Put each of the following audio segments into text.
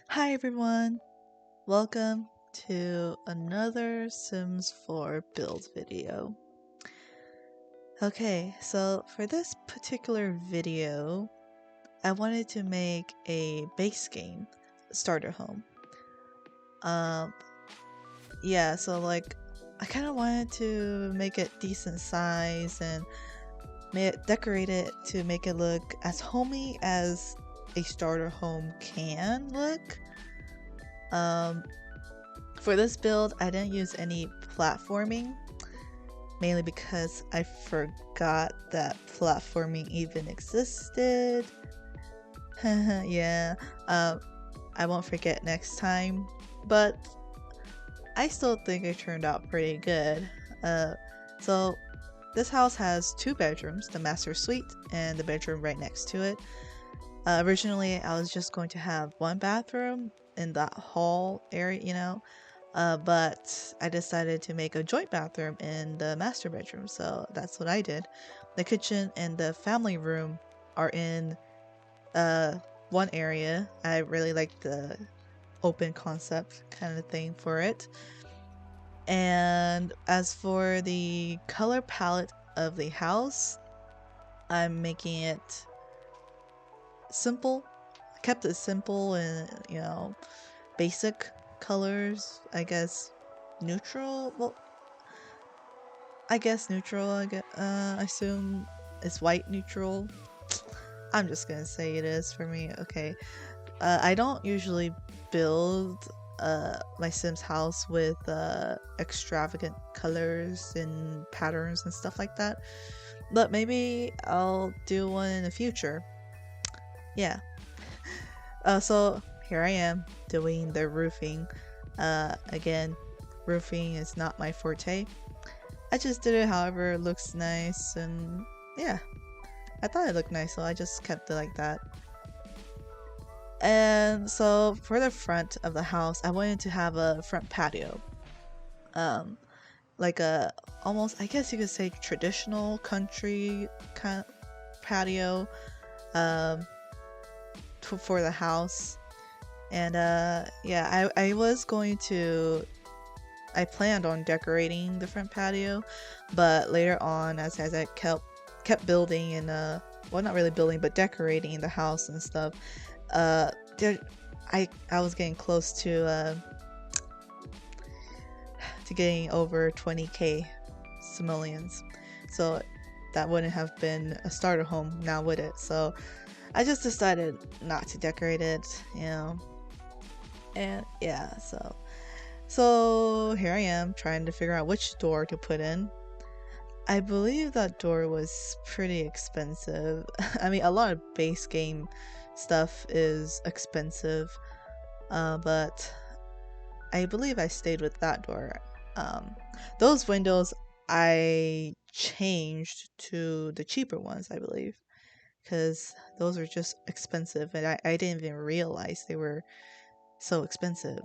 Hi everyone, welcome to another Sims 4 build video. Okay, so for this particular video, I wanted to make a base game starter home. Yeah, so like I kind of wanted to make it decent size and decorate it to make it look as homey as a starter home can look. For this build, I didn't use any platforming, mainly because I forgot that platforming even existed. Yeah, I won't forget next time, but I still think it turned out pretty good. So this house has two bedrooms, the master suite and the bedroom right next to it. Originally, I was just going to have one bathroom in that hall area, but I decided to make a joint bathroom in the master bedroom, so that's what I did. The kitchen and the family room are in one area. I really like the open concept kind of thing for it. And as for the color palette of the house, I'm making it simple. I kept it simple and, basic colors, I guess. Neutral? Well, I guess neutral. I assume it's white neutral. I'm just gonna say it is for me. Okay. I don't usually build my Sims house with extravagant colors and patterns and stuff like that. But maybe I'll do one in the future. Yeah. So here I am doing the roofing. Again, roofing is not my forte. I just did it however it looks nice, and yeah, I thought it looked nice, so I just kept it like that. And so for the front of the house, I wanted to have a front patio. Um, like a almost, I guess you could say, traditional country kind of patio um, for the house. And yeah, I planned on decorating the front patio, but later on, as I kept building and well, not really building, but decorating the house and stuff, there, I was getting close to getting over 20k simoleons, so that wouldn't have been a starter home now, would it? So I just decided not to decorate it. And yeah, so here I am trying to figure out which door to put in. I believe that door was pretty expensive. I mean, a lot of base game stuff is expensive, but I believe I stayed with that door. Um, those windows I changed to the cheaper ones, I believe, because those are just expensive, and I didn't even realize they were so expensive.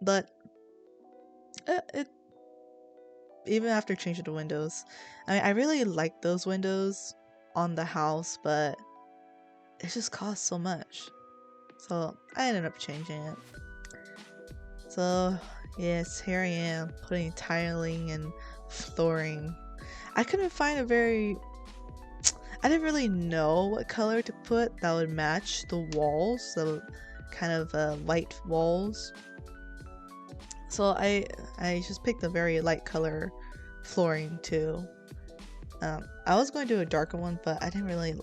But it even after changing the windows, I really like those windows on the house, but it just costs so much. So I ended up changing it. So yes, here I am putting tiling and flooring. I couldn't find I didn't really know what color to put that would match the walls, the kind of light walls. So I just picked a very light color flooring too. I was going to do a darker one, but I didn't really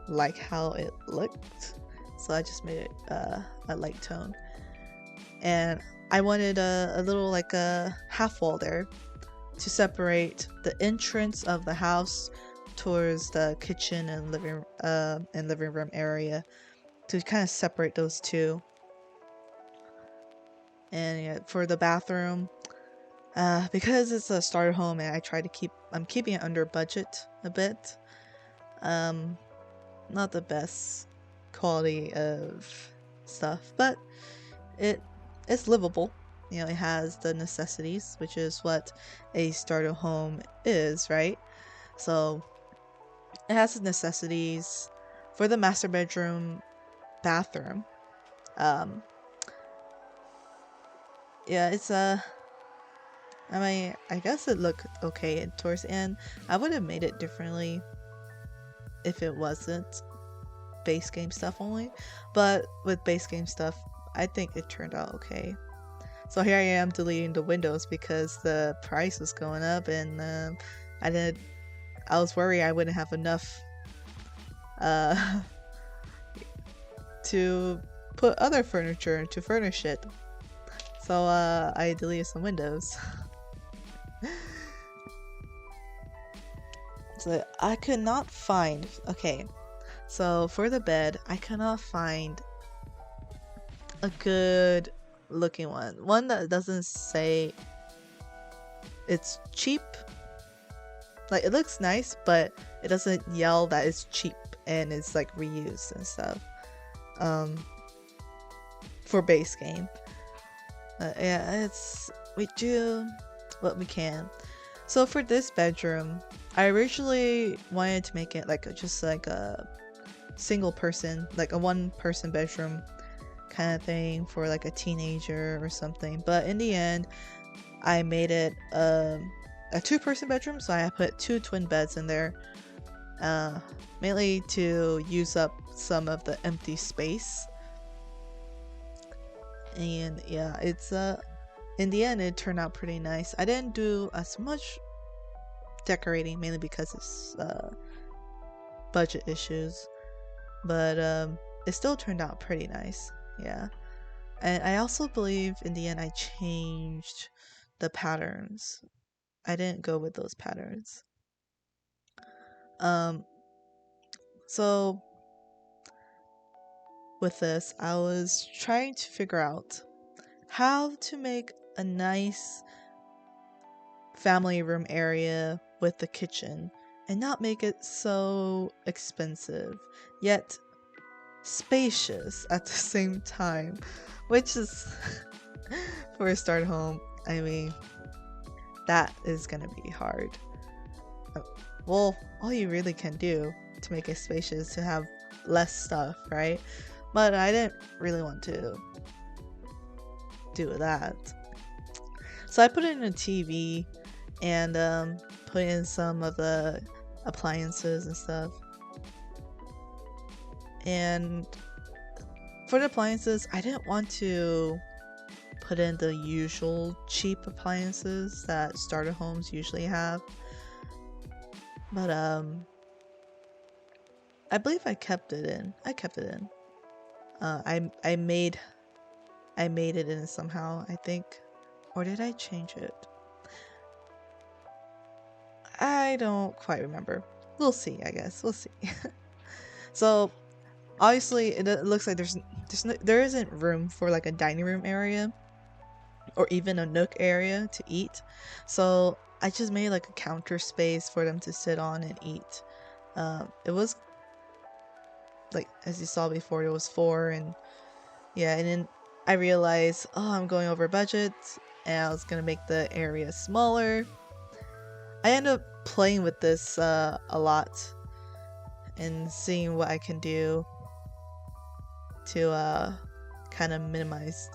like how it looked, so I just made it a light tone. And I wanted a little like a half wall there to separate the entrance of the house towards the kitchen and living room area, to kind of separate those two. And yeah, for the bathroom, because it's a starter home and I'm keeping it under budget a bit. Not the best quality of stuff, but it's livable. It has the necessities, which is what a starter home is, right? So it has the necessities for the master bedroom bathroom. Um, yeah, it's I mean, I guess it looked okay towards the end. I would have made it differently if it wasn't base game stuff only, but with base game stuff, I think it turned out okay. So here I am deleting the windows because the price was going up, and I was worried I wouldn't have enough uh, to put other furniture to furnish it. So I deleted some windows. So I could not find. Okay, so for the bed, I could not find a good looking one that doesn't say it's cheap. Like, it looks nice, but it doesn't yell that it's cheap and it's like reused and stuff. For base game, yeah, we do what we can. So for this bedroom, I originally wanted to make it like just like a single person, like a one person bedroom kind of thing for like a teenager or something. But in the end, I made it a two-person bedroom, so I put 2 twin beds in there, mainly to use up some of the empty space. And yeah, it's in the end it turned out pretty nice. I didn't do as much decorating, mainly because it's budget issues, but it still turned out pretty nice. Yeah. And I also believe in the end I changed the patterns. I didn't go with those patterns. So with this, I was trying to figure out how to make a nice family room area with the kitchen and not make it so expensive, yet spacious at the same time, which is for a start home, I mean, that is gonna be hard. Well, all you really can do to make it spacious is to have less stuff, right? But I didn't really want to do that. So I put in a TV and put in some of the appliances and stuff. And for the appliances, I didn't want to put in the usual cheap appliances that starter homes usually have. But I believe I kept it in. I made it in somehow, I think. Or did I change it? I don't quite remember. We'll see, I guess. We'll see. So, obviously, it looks like there isn't room for like a dining room area or even a nook area to eat. So, I just made like a counter space for them to sit on and eat. It was like, as you saw before, it was 4, and yeah, and then I realized, oh, I'm going over budget, and I was gonna make the area smaller. I ended up playing with this a lot and seeing what I can do to kind of minimize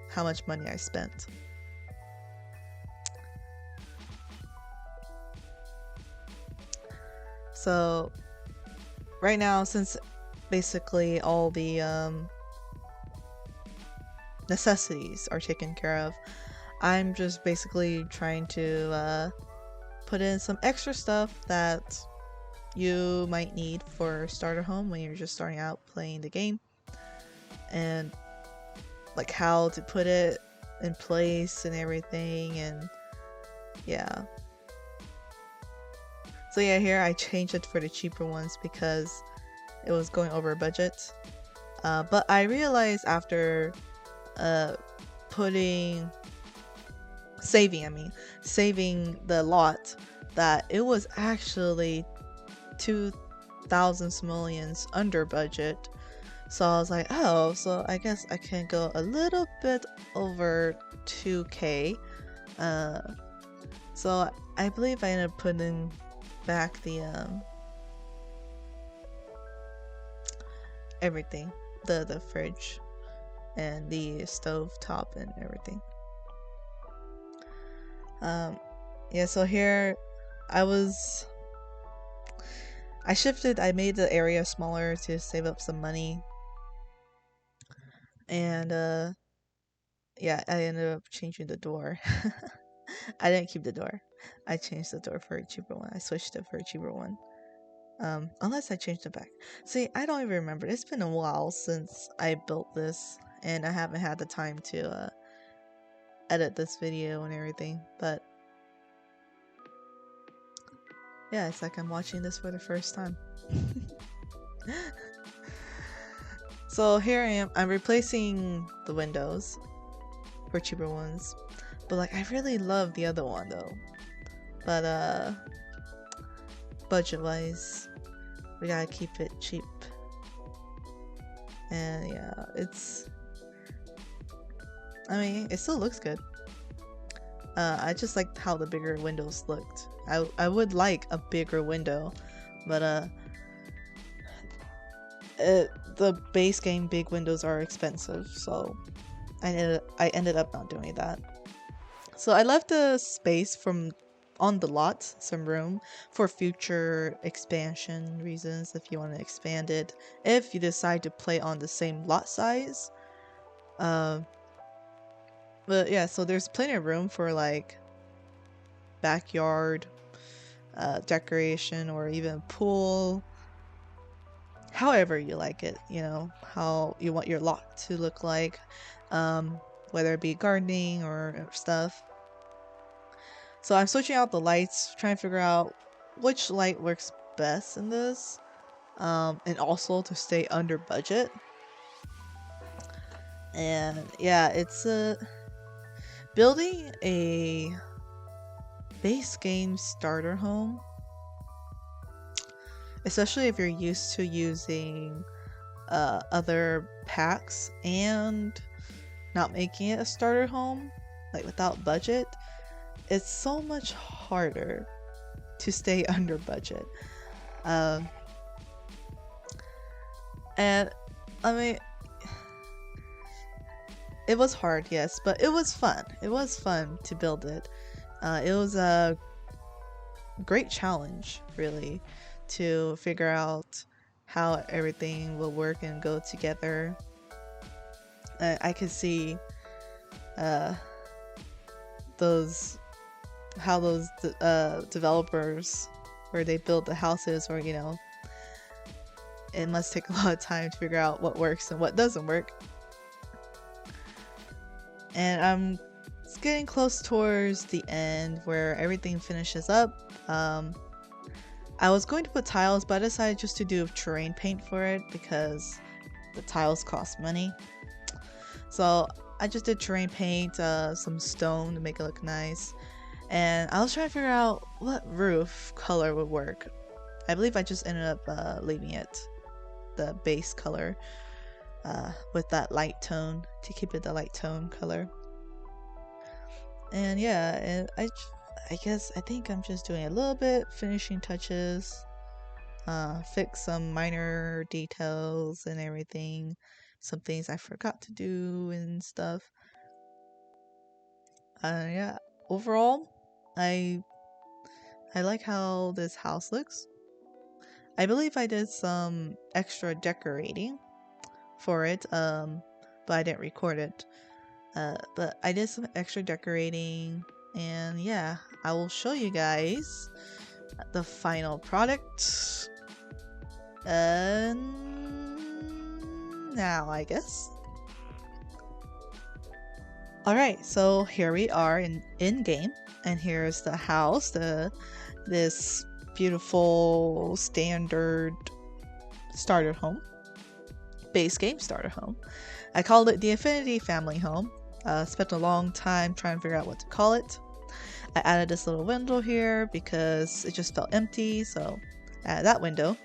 how much money I spent. So right now, since basically all the necessities are taken care of, I'm just basically trying to put in some extra stuff that you might need for starter home when you're just starting out playing the game, and like how to put it in place and everything. And yeah, so yeah, here I changed it for the cheaper ones because it was going over budget. But I realized after saving the lot, that it was actually 2,000 simoleons under budget. So I was like, oh, so I guess I can go a little bit over 2k. So I believe I ended up putting back the everything, the fridge and the stove top and everything. Yeah, so here I made the area smaller to save up some money. And yeah, I ended up changing the door. I didn't keep the door. I changed the door for a cheaper one. I switched it for a cheaper one. Unless I changed it back. See, I don't even remember. It's been a while since I built this, and I haven't had the time to edit this video and everything. But yeah, it's like I'm watching this for the first time. So here I am. I'm replacing the windows for cheaper ones. But like, I really love the other one though. But budget-wise, we gotta keep it cheap. And yeah, I mean, it still looks good. I just liked how the bigger windows looked. I would like a bigger window, but the base game big windows are expensive, so I ended up not doing that. So I left a space on the lot, some room for future expansion reasons if you want to expand it, if you decide to play on the same lot size. But yeah, so there's plenty of room for like backyard decoration or even pool, however you like it, you know, how you want your lot to look like, whether it be gardening or stuff. So I'm switching out the lights, trying to figure out which light works best in this, and also to stay under budget. And yeah, it's building a base game starter home, especially if you're used to using other packs and not making it a starter home, like without budget. It's so much harder to stay under budget. And I mean, it was hard, yes, but it was fun. It was fun to build it. It was a great challenge, really, to figure out how everything will work and go together. I could see how those developers, where they build the houses, or you know, it must take a lot of time to figure out what works and what doesn't work. And it's getting close towards the end where everything finishes up. I was going to put tiles, but I decided just to do terrain paint for it because the tiles cost money. So I just did terrain paint, some stone to make it look nice. And I was trying to figure out what roof color would work. I believe I just ended up leaving it the base color with that light tone to keep it the light tone color. And yeah, and I think I'm just doing a little bit finishing touches, fix some minor details and everything, some things I forgot to do and stuff. Yeah, overall, I like how this house looks. I believe I did some extra decorating for it, but I didn't record it. But I did some extra decorating, and yeah, I will show you guys the final product now, I guess. Alright, so here we are in game, and here's the house, this beautiful standard starter home, base game starter home. I called it the Infinity Family Home. Spent a long time trying to figure out what to call it. I added this little window here because it just felt empty, so I added that window.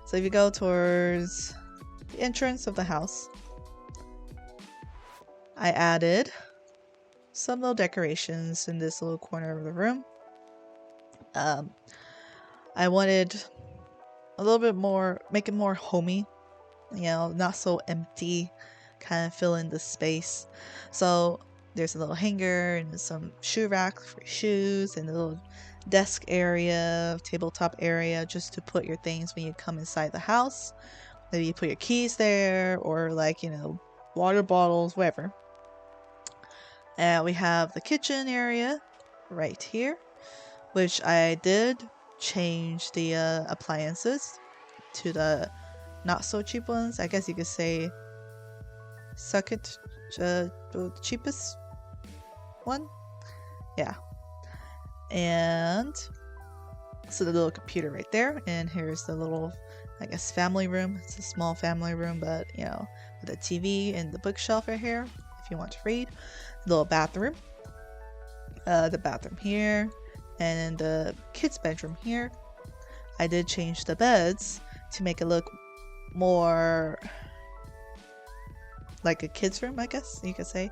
So if you go towards the entrance of the house, I added some little decorations in this little corner of the room. I wanted a little bit more, make it more homey, you know, not so empty, kind of fill in the space. So there's a little hanger and some shoe rack for shoes and a little desk area, tabletop area, just to put your things when you come inside the house. Maybe you put your keys there, or like, you know, water bottles, whatever. And we have the kitchen area right here, which I did change the appliances to the not so cheap ones. I guess you could say second the cheapest one. Yeah. And so the little computer right there, and here's the little, I guess, family room. It's a small family room, but you know, with a TV and the bookshelf right here if you want to read. Little bathroom. The bathroom here, and the kids' bedroom here. I did change the beds to make it look more like a kid's room, I guess you could say.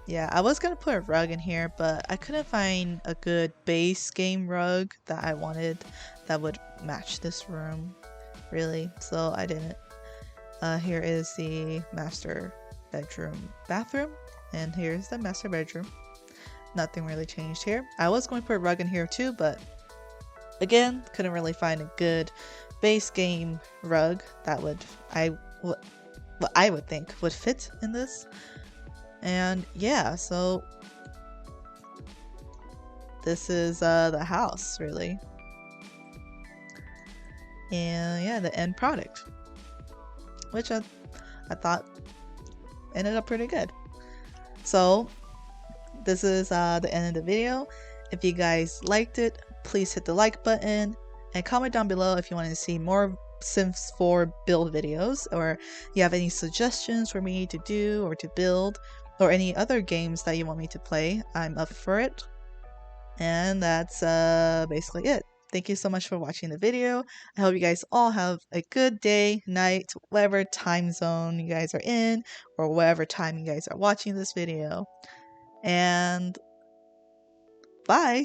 Yeah, I was gonna put a rug in here, but I couldn't find a good base game rug that I wanted that would match this room, really, so I didn't. Here is the master bedroom bathroom, and here's the master bedroom. Nothing really changed here. I was going to put a rug in here too, but again, couldn't really find a good base game rug that what I would think would fit in this. And yeah, so this is the house, really. And yeah, the end product, which I thought ended up pretty good. So this is the end of the video. If you guys liked it, please hit the like button and comment down below if you want to see more Sims 4 build videos, or you have any suggestions for me to do or to build, or any other games that you want me to play. I'm up for it. And that's basically it. Thank you so much for watching the video. I hope you guys all have a good day, night, whatever time zone you guys are in, or whatever time you guys are watching this video. And bye!